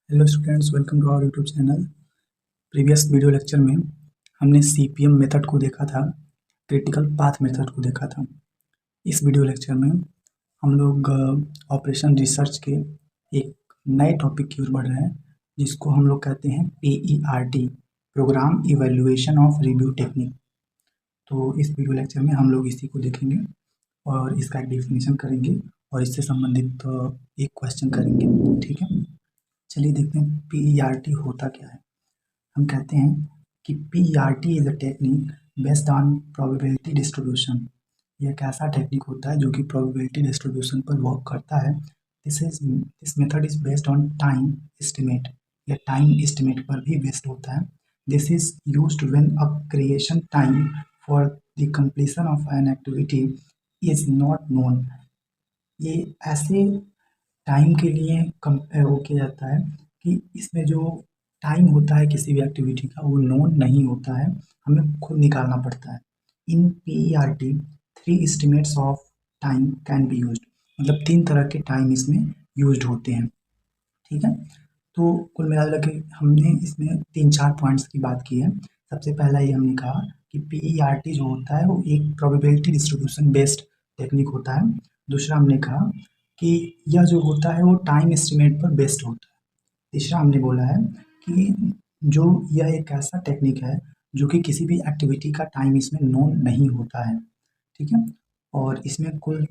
Hello students, welcome to our YouTube channel. Previous video lecture में हमने CPM method को देखा था, क्रिटिकल पाथ मेथड को देखा था। इस वीडियो लेक्चर में हम लोग ऑपरेशन रिसर्च के एक नए टॉपिक की ओर बढ़ रहे हैं, जिसको हम लोग कहते हैं PERT, programme evaluation of review technique. तो इस वीडियो लेक्चर में हम लोग इसी को देखेंगे और इसका एक डेफिनेशन करेंगे और इससे संबंधित एक क्वेश्चन करेंगे। ठीक है, चलिए देखते हैं PERT होता क्या है। हम कहते हैं कि PERT is a technique based on probability distribution. यह एक ऐसा टेक्निक होता है जो कि प्रोबेबिलिटी डिस्ट्रीब्यूशन पर वर्क करता है। This method is based on time estimate. यह टाइम एस्टिमेट पर भी बेस्ड होता है। This is used when a creation time for the completion of N activity is not known. ये ऐसे टाइम के लिए वो किया जाता है कि इसमें जो टाइम होता है किसी भी एक्टिविटी का वो नोन नहीं होता है, हमें खुद निकालना पड़ता है। इन PERT 3 estimates of time can be used. मतलब 3 तरह के टाइम इसमें यूज्ड होते हैं। ठीक है, तो कुल मिला के हमने इसमें 3-4 पॉइंट्स की बात की है। सबसे पहला ये हमने कहा कि PERT जो होता है वो एक प्रोबेबिलिटी डिस्ट्रीब्यूशन बेस्ड टेक्निक होता है। दूसरा हमने कहा कि यह जो होता है वो टाइम एस्टिमेट पर बेस्ड होता है। तीसरा हमने बोला है कि जो यह एक ऐसा टेक्निक है जो कि किसी भी एक्टिविटी का टाइम इसमें नोन नहीं होता है। ठीक है, और इसमें कुल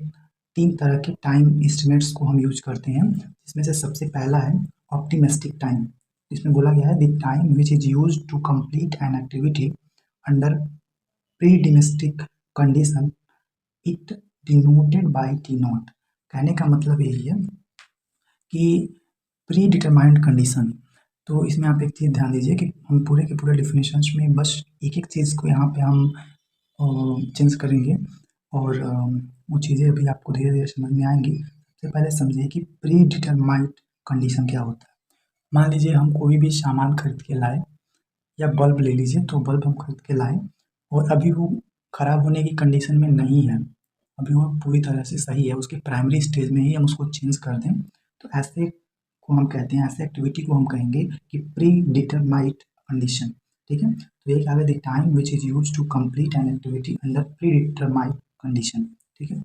3 तरह के टाइम एस्टिमेट्स को हम यूज करते हैं, जिसमें से सबसे पहला है ऑप्टिमिस्टिक टाइम। इसमें बोला गया है the time which is use to complete an activity under predeterministic condition it denoted by t naught. कहने का मतलब यही है कि प्री डिटरमाइंड कंडीशन। तो इसमें आप एक चीज़ ध्यान दीजिए कि हम पूरे के पूरे डिफिनेशंस में बस एक एक चीज़ को यहाँ पे हम चेंज करेंगे और वो चीज़ें अभी आपको धीरे धीरे समझ में आएंगी। सबसे पहले समझिए कि प्री डिटरमाइंड कंडीशन क्या होता है। मान लीजिए हम कोई भी सामान खरीद के लाए, या बल्ब ले लीजिए, तो बल्ब हम खरीद के लाए और अभी वो ख़राब होने की कंडीशन में नहीं है, अभी वो पूरी तरह से सही है, उसके प्राइमरी स्टेज में ही हम उसको चेंज कर दें, तो ऐसे को हम कहते हैं, ऐसे एक्टिविटी को हम कहेंगे कि प्री डिटरमाइंड कंडीशन। ठीक है, तो ये क्या है, the time which is use to complete an activity under predetermined condition. ठीक है,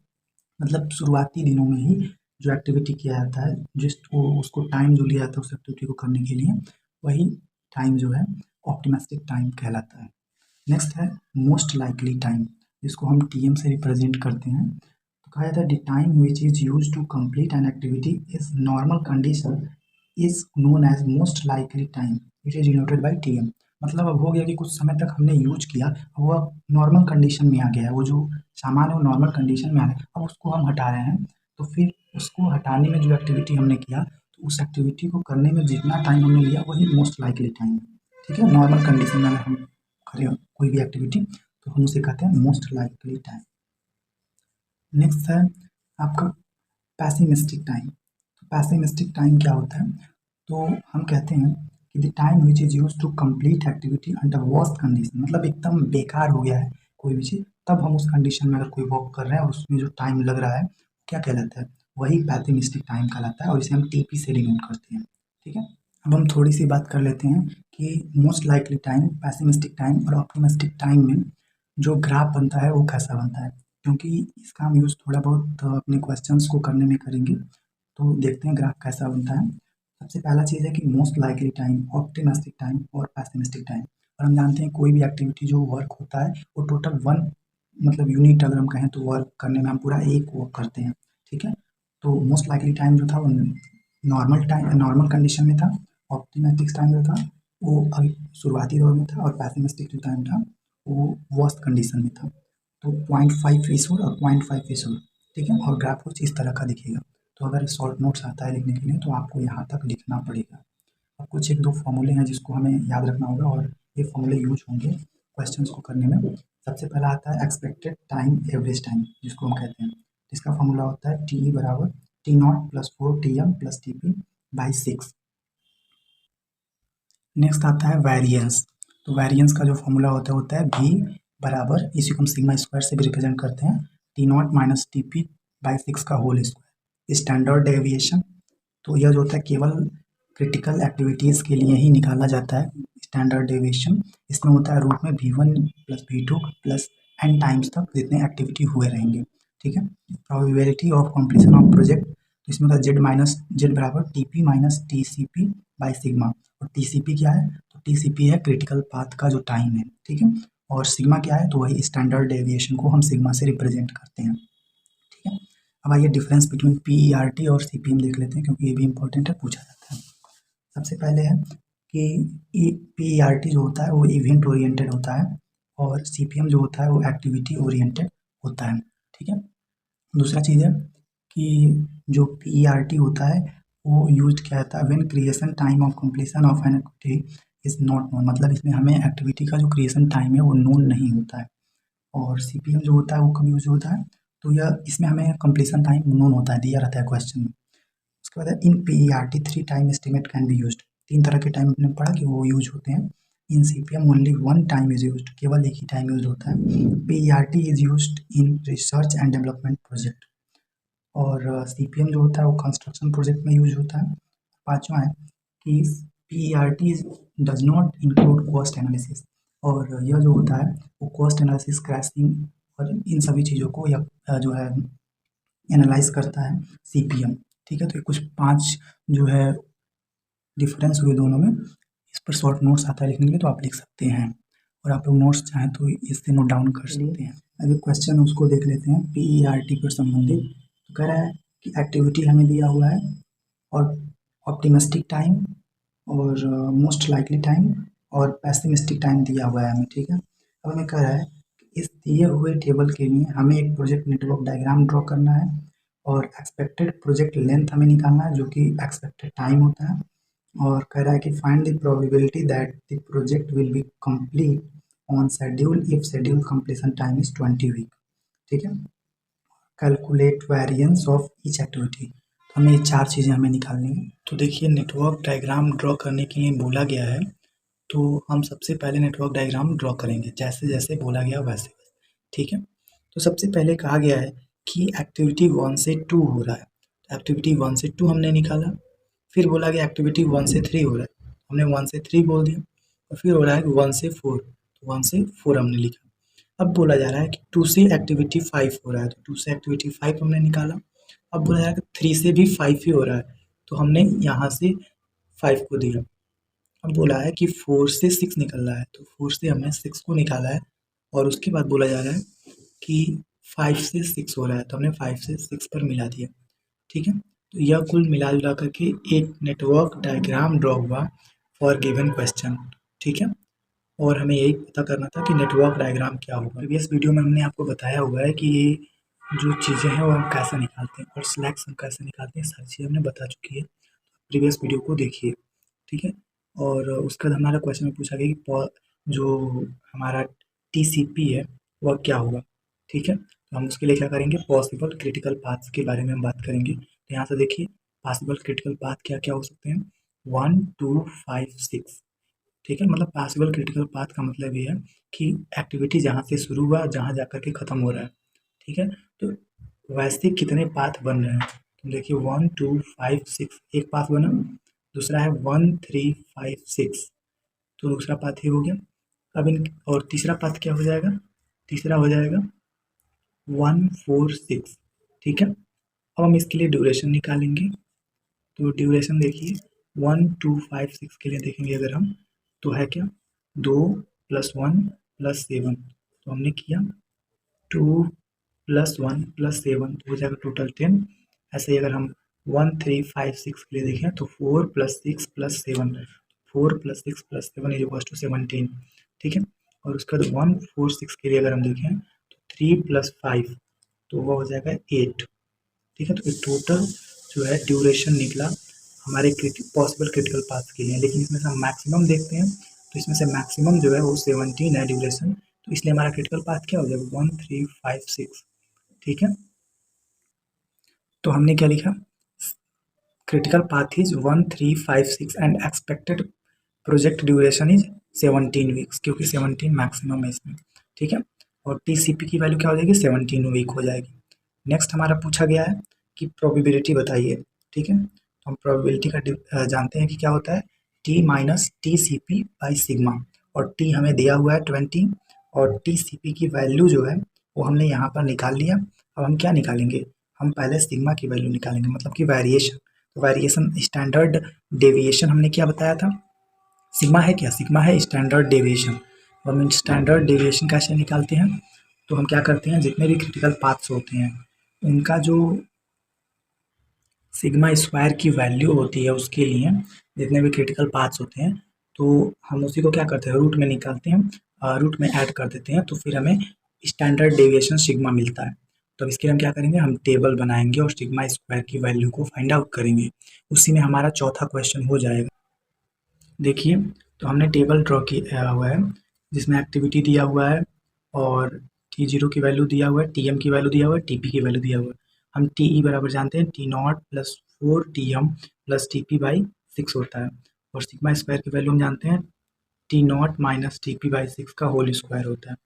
मतलब शुरुआती दिनों में ही जो एक्टिविटी किया जाता है, जिसको उसको टाइम जो लिया जाता है उस एक्टिविटी को करने के लिए, वही टाइम जो है ऑप्टिमिस्टिक टाइम कहलाता है। नेक्स्ट है मोस्ट लाइकली टाइम, जिसको हम TM से रिप्रेजेंट करते हैं। तो कहा जाता है the time which is use to complete an activity is normal condition is known as most likely time which is denoted by TM। मतलब अब हो गया कि कुछ समय तक हमने यूज किया, अब वह नॉर्मल कंडीशन में आ गया है, वो जो सामान है वो नॉर्मल कंडीशन में आ गया, अब उसको हम हटा रहे हैं। तो फिर उसको हटाने में जो एक्टिविटी हमने किया, तो उस एक्टिविटी को करने में जितना टाइम हमने लिया वही मोस्ट लाइकली टाइम है। ठीक है, नॉर्मल कंडीशन में अगर हम करें कोई भी एक्टिविटी तो हम उसे कहते हैं मोस्ट लाइकली टाइम। नेक्स्ट है आपका पैसिमिस्टिक टाइम। तो पैसिमिस्टिक टाइम क्या होता है, तो हम कहते हैं कि the time which is use to complete activity under worst condition. मतलब एकदम बेकार हो गया है कोई भी चीज़, तब हम उस कंडीशन में अगर कोई वर्क कर रहे हैं और उसमें जो टाइम लग रहा है क्या कहलाता है, वही पैसिमिस्टिक टाइम कहलाता है और इसे हम TP से डिनोट करते हैं। ठीक है, अब हम थोड़ी सी बात कर लेते हैं कि most likely time, pessimistic time और ऑप्टिमिस्टिक टाइम में जो ग्राफ बनता है वो कैसा बनता है, क्योंकि इसका हम यूज़ थोड़ा बहुत अपने क्वेश्चंस को करने में करेंगे। तो देखते हैं ग्राफ कैसा बनता है। सबसे पहला चीज़ है कि most likely time, optimistic time और पैसिमिस्टिक टाइम। और हम जानते हैं कोई भी एक्टिविटी जो वर्क होता है वो टोटल 1 मतलब यूनिट अगर हम कहें तो वर्क करने में हम पूरा एक वर्क करते हैं। ठीक है, तो मोस्ट लाइकली टाइम जो था वो नॉर्मल टाइम, नॉर्मल कंडीशन में था। ऑप्टिमिस्टिक टाइम जो था वो अभी शुरुआती दौर में था और पैसिमिस्टिक जो टाइम था वो वर्स्ट कंडीशन में था। तो 0.5 ईश्वर और 0.5 ईश्वर। ठीक है, और ग्राफ कुछ इस तरह का दिखेगा। तो अगर शॉर्ट नोट्स आता है लिखने के लिए तो आपको यहाँ तक लिखना पड़ेगा। अब कुछ 1-2 फॉर्मूले हैं जिसको हमें याद रखना होगा और ये फॉर्मूले यूज होंगे क्वेश्चंस को करने में। सबसे पहला आता है एक्सपेक्टेड टाइम एवरेज टाइम, जिसको हम कहते हैं। इसका फॉर्मूला होता है TE बराबर T0 + 4 TM + TP/6। नेक्स्ट आता है वेरिएंस। तो वेरिएंस का जो फॉर्मूला होता है V बराबर, इसी को हम सिग्मा स्क्वायर से भी रिप्रेजेंट करते हैं, T0 - TP/6 का होल स्क्वायर। स्टैंडर्ड डेविएशन, तो यह जो होता है केवल क्रिटिकल एक्टिविटीज़ के लिए ही निकाला जाता है स्टैंडर्ड डेविएशन। इसमें होता है रूट में V1 plus V2 plus n times तक जितने एक्टिविटी हुए रहेंगे, ठीक है। Probability of completion of project, तो इसमें होता है Z बराबर TP minus TCP by sigma. और TCP क्या है, तो TCP है क्रिटिकल पाथ का जो टाइम है, ठीक है। और सिग्मा क्या है, तो वही स्टैंडर्ड डेविएशन को हम सिग्मा से रिप्रेजेंट करते हैं, ठीक है। अब आइए डिफरेंस बिटवीन PERT और CPM देख लेते हैं, क्योंकि ये भी इंपॉर्टेंट है, पूछा जाता है। सबसे पहले है कि PERT जो होता है वो इवेंट ओरिएंटेड होता है और CPM जो होता है वो एक्टिविटी ओरिएंटेड होता है, ठीक है। दूसरा चीज़ है कि जो PERT होता है वो यूज किया जाता है when creation time of completion of N activity is not known, मतलब इसमें हमें एक्टिविटी का जो क्रिएशन टाइम है वो नोन नहीं होता है। और CPM जो होता है वो कब यूज होता है, तो यह इसमें हमें कंप्लीशन टाइम नोन होता है, दिया रहता है क्वेश्चन में। उसके बाद इन PERT 3 time estimate can be used, 3 तरह के टाइम हमने पढ़ा कि वो यूज होते हैं। इन CPM only 1 time is used, केवल एक ही टाइम यूज होता है। PERT is used in research and development project. और CPM जो होता है वो कंस्ट्रक्शन प्रोजेक्ट में यूज होता है। पांचवा है कि PERT does not include cost analysis, और यह जो होता है वो कॉस्ट एनालिसिस, क्रैशिंग और इन सभी चीज़ों को यह जो है एनालाइज करता है CPM, ठीक है। तो ये कुछ 5 जो है डिफरेंस हुए दोनों में। इस पर शॉर्ट नोट्स आता है लिखने के लिए, तो आप लिख सकते हैं, और आप लोग नोट्स चाहें तो इससे नोट डाउन कर सकते हैं। अभी क्वेश्चन उसको देख लेते हैं PERT पर संबंधित। तो कह रहा है कि एक्टिविटी हमें दिया हुआ है और ऑप्टिमिस्टिक टाइम और मोस्ट लाइकली टाइम और पेसिमिस्टिक टाइम दिया हुआ है हमें, ठीक है। अब हमें कह रहा है कि इस दिए हुए टेबल के लिए हमें एक प्रोजेक्ट नेटवर्क डायग्राम ड्रॉ करना है और एक्सपेक्टेड प्रोजेक्ट लेंथ हमें निकालना है, जो कि एक्सपेक्टेड टाइम होता है। और कह रहा है कि find the probability that the project will be complete on schedule if schedule completion time is 20 week, ठीक है। Calculate variance of each activity, तो हमें ये 4 चीज़ें हमें निकालनी है। तो देखिए नेटवर्क डायग्राम ड्रॉ करने के लिए बोला गया है, तो हम सबसे पहले नेटवर्क डायग्राम ड्रॉ करेंगे जैसे जैसे बोला गया वैसे, ठीक है। तो सबसे पहले कहा गया है कि एक्टिविटी 1 से 2 हो रहा है, तो एक्टिविटी 1 से 2 हमने निकाला। फिर बोला गया एक्टिविटी 1 से 3 हो रहा है, हमने 1 से 3 बोल दिया। और फिर हो रहा है 1 से 4, तो 1 से 4 हमने लिखा। अब बोला जा रहा है कि 2 से एक्टिविटी 5 हो रहा है, तो 2 से एक्टिविटी 5 हमने निकाला। अब बोला जा रहा है कि 3 से भी 5 ही हो रहा है, तो हमने यहाँ से 5 को दिया। अब बोला है कि 4 से 6 निकल रहा है, तो 4 से हमने 6 को निकाला है। और उसके बाद बोला जा रहा है कि 5 से 6 हो रहा है, तो हमने 5 से 6 पर मिला दिया, ठीक है। तो यह कुल मिला जुला करके एक नेटवर्क डायग्राम ड्रॉ हुआ फॉर गिवन क्वेश्चन, ठीक है। और हमें यही पता करना था कि नेटवर्क डायग्राम क्या होगा। प्रीवियस वीडियो में हमने आपको बताया हुआ है कि ये जो चीज़ें हैं वो हम कैसे निकालते हैं और स्लैक्स हम कैसे निकालते हैं, सारी चीज़ें हमने बता चुकी है। प्रीवियस वीडियो को देखिए, ठीक है। और उसके बाद हमारा क्वेश्चन में पूछा गया कि जो हमारा TCP है वह क्या होगा, ठीक है। तो हम उसके लिए क्या करेंगे, पॉसिबल क्रिटिकल पाथ्स के बारे में हम बात करेंगे। तो यहाँ से देखिए पॉसिबल क्रिटिकल पाथ क्या क्या हो सकते हैं, 1 2 5 6, ठीक है। मतलब पॉसिबल क्रिटिकल पाथ का मतलब ये है कि एक्टिविटी जहाँ से शुरू हुआ जहाँ जा कर के ख़त्म हो रहा है, ठीक है। तो वैसे कितने पाथ बन रहे हैं, तो देखिए 1 2 5 6 एक पाथ बना, दूसरा है 1 3 5 6, तो दूसरा पाथ ये हो गया। अब इन और तीसरा पाथ क्या हो जाएगा, तीसरा हो जाएगा 1 4 6, ठीक है। अब हम इसके लिए ड्यूरेशन निकालेंगे, तो ड्यूरेशन देखिए 1 2 5 6 के लिए देखेंगे अगर हम, तो है क्या 2 + 1 + 7, तो हमने किया 2 + 1 + 7, तो हो जाएगा टोटल 10। ऐसे ही अगर हम 1 3 5 6 के लिए देखें तो 4 + 6 + 7, 4 + 6 + 7 = 17, ठीक है। और उसके बाद 1 4 6 के लिए अगर हम देखें तो 3 + 5, तो वह हो जाएगा 8, ठीक है। तो ये टोटल जो है ड्यूरेशन निकला हमारे पॉसिबल क्रिटिकल पाथ के लिए। लेकिन इसमें से हम मैक्सिमम देखते हैं, तो इसमें से मैक्सिमम जो है वो 17 है ड्यूरेशन, तो इसलिए हमारा क्रिटिकल पाथ क्या हो जाएगा 1 3 5 6, ठीक है। तो हमने क्या लिखा, critical path is 1 3 5 6 and expected project duration is 17 weeks, क्योंकि 17 मैक्सिमम है इसमें, ठीक है। और TCP की वैल्यू क्या हो जाएगी, 17 वीक हो जाएगी। नेक्स्ट हमारा पूछा गया है कि प्रोबेबिलिटी बताइए, ठीक है। तो हम प्रोबेबिलिटी का जानते हैं कि क्या होता है, T minus T C P by sigma, और टी हमें दिया हुआ है 20, और टी सी पी की वैल्यू जो है वो हमने यहाँ पर निकाल लिया। अब हम क्या निकालेंगे, हम पहले सिग्मा की वैल्यू निकालेंगे, मतलब कि वेरिएशन। तो वेरिएशन स्टैंडर्ड डेविएशन हमने क्या बताया था, सिग्मा है क्या, सिग्मा है स्टैंडर्ड डेविएशन। तो हम स्टैंडर्ड डेविएशन कैसे निकालते हैं, तो हम क्या करते हैं, जितने भी क्रिटिकल पाथ्स होते हैं उनका जो सिग्मा स्क्वायर की वैल्यू होती है, उसके लिए जितने भी क्रिटिकल पाथ्स होते हैं तो हम उसी को क्या करते हैं, रूट में निकालते हैं, रूट में ऐड कर देते हैं, तो फिर हमें स्टैंडर्ड डेविएशन सिग्मा मिलता है। तो इसके लिए हम क्या करेंगे, हम टेबल बनाएंगे और सिग्मा स्क्वायर की वैल्यू को फाइंड आउट करेंगे। उसी में हमारा चौथा क्वेश्चन हो जाएगा। देखिए, तो हमने टेबल ड्रॉ किया हुआ है जिसमें एक्टिविटी दिया हुआ है और T0 की वैल्यू दिया हुआ है, Tm की वैल्यू दिया हुआ है, Tp की वैल्यू दिया हुआ है। हम Te बराबर जानते हैं T0 plus 4Tm plus Tp by 6 होता है, और सिग्मा स्क्वायर की वैल्यू हम जानते हैं T0 माइनस Tp बाई 6 का होल स्क्वायर होता है।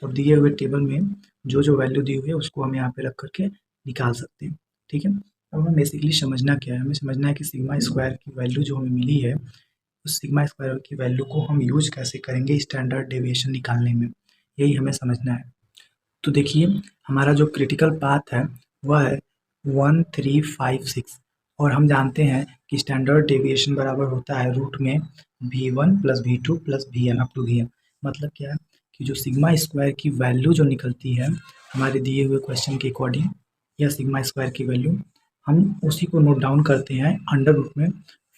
तो अब दिए हुए टेबल में जो जो वैल्यू दी हुई है उसको हम यहाँ पे रख करके निकाल सकते हैं। ठीक है, अब हमें बेसिकली समझना क्या है, हमें समझना है कि सिग्मा स्क्वायर की वैल्यू जो हमें मिली है उस सिग्मा स्क्वायर की वैल्यू को हम यूज कैसे करेंगे स्टैंडर्ड डेविएशन निकालने में, यही हमें समझना है। तो देखिए, हमारा जो क्रिटिकल पाथ है वह है 1356, और हम जानते हैं कि स्टैंडर्ड डेविएशन बराबर होता है रूट में V1 plus V2 plus Vn up to Vn। मतलब क्या है कि जो सिग्मा स्क्वायर की वैल्यू जो निकलती है हमारे दिए हुए क्वेश्चन के अकॉर्डिंग, या सिग्मा स्क्वायर की वैल्यू, हम उसी को नोट डाउन करते हैं अंडर रूट में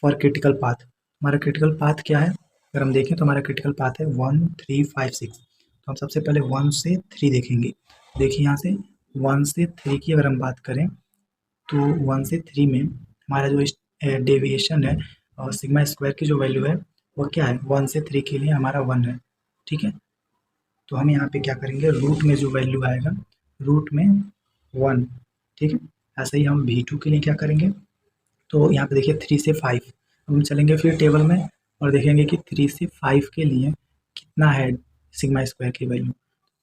फॉर क्रिटिकल पाथ। हमारा क्रिटिकल पाथ क्या है, अगर हम देखें तो हमारा क्रिटिकल पाथ है 1356। तो हम सबसे पहले 1 से 3 देखेंगे। देखिए यहाँ से 1 से 3 की अगर हम बात करें तो 1 से 3 में हमारा जो डेविएशन है और सिग्मा स्क्वायर की जो वैल्यू है वो क्या है, 1 से 3 के लिए हमारा 1 है। ठीक है, तो हम यहाँ पे क्या करेंगे, रूट में जो वैल्यू आएगा रूट में 1। ठीक है, ऐसे ही हम V2 के लिए क्या करेंगे, तो यहाँ पे देखिए 3 से 5, हम चलेंगे फिर टेबल में और देखेंगे कि 3 से 5 के लिए कितना है सिग्मा स्क्वायर की वैल्यू।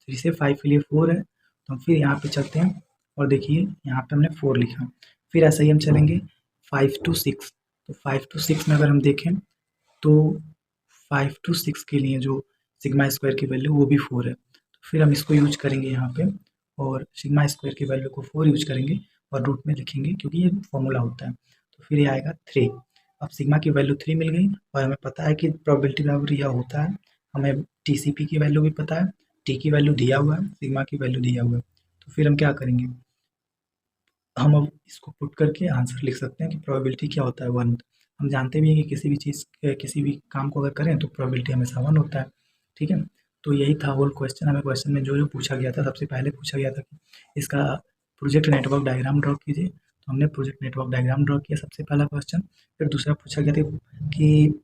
3 से 5 के लिए 4 है, तो हम फिर यहाँ पे चलते हैं और देखिए यहाँ पे हमने 4 लिखा। फिर ऐसे ही हम चलेंगे 5 to 6, तो 5 to 6 में अगर हम देखें तो 5 to 6 के लिए जो सिग्मा स्क्वायर की वैल्यू वो भी 4 है। तो फिर हम इसको यूज करेंगे यहाँ पे, और सिग्मा स्क्वायर की वैल्यू को 4 यूज करेंगे और रूट में लिखेंगे क्योंकि ये फॉर्मूला होता है। तो फिर ये आएगा 3। अब सिग्मा की वैल्यू 3 मिल गई, और हमें पता है कि प्रोबेबिलिटी बराबर यह होता है, हमें TCP की वैल्यू भी पता है, T की वैल्यू दिया हुआ है, सिग्मा की वैल्यू दिया हुआ है। तो फिर हम क्या करेंगे, हम अब इसको पुट करके आंसर लिख सकते हैं कि प्रोबेबिलिटी क्या होता है, 1। हम जानते भी हैं कि किसी भी चीज़ किसी भी काम को अगर करें तो प्रोबेबिलिटी हमेशा 1 होता है। ठीक है, तो यही था होल क्वेश्चन। हमें क्वेश्चन में जो जो पूछा गया था, सबसे पहले पूछा गया था कि इसका प्रोजेक्ट नेटवर्क डायग्राम ड्रॉ कीजिए। तो हमने प्रोजेक्ट नेटवर्क डायग्राम ड्रॉ किया, सबसे पहला क्वेश्चन। फिर दूसरा पूछा गया था कि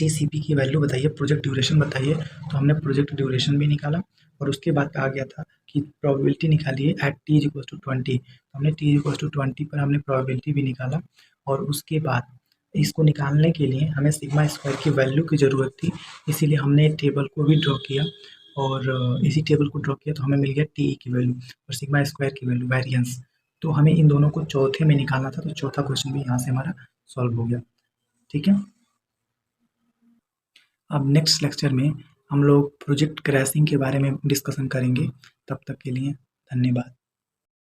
TCP की वैल्यू बताइए, प्रोजेक्ट ड्यूरेशन बताइए, तो हमने प्रोजेक्ट ड्यूरेशन भी निकाला। और उसके बाद कहा गया था कि प्रोबेबिलिटी निकालिए एट T=20, तो हमने T=20 पर हमने प्रोबेबिलिटी भी निकाला। और उसके बाद इसको निकालने के लिए हमें सिग्मा स्क्वायर की वैल्यू की ज़रूरत थी, इसीलिए हमने एक टेबल को भी ड्रॉ किया, और इसी टेबल को ड्रॉ किया तो हमें मिल गया TE की वैल्यू और सिग्मा स्क्वायर की वैल्यू, वेरिएंस। तो हमें इन दोनों को चौथे में निकालना था, तो चौथा क्वेश्चन भी यहाँ से हमारा सॉल्व हो गया। ठीक है, अब नेक्स्ट लेक्चर में हम लोग प्रोजेक्ट क्रैशिंग के बारे में डिस्कशन करेंगे। तब तक के लिए धन्यवाद।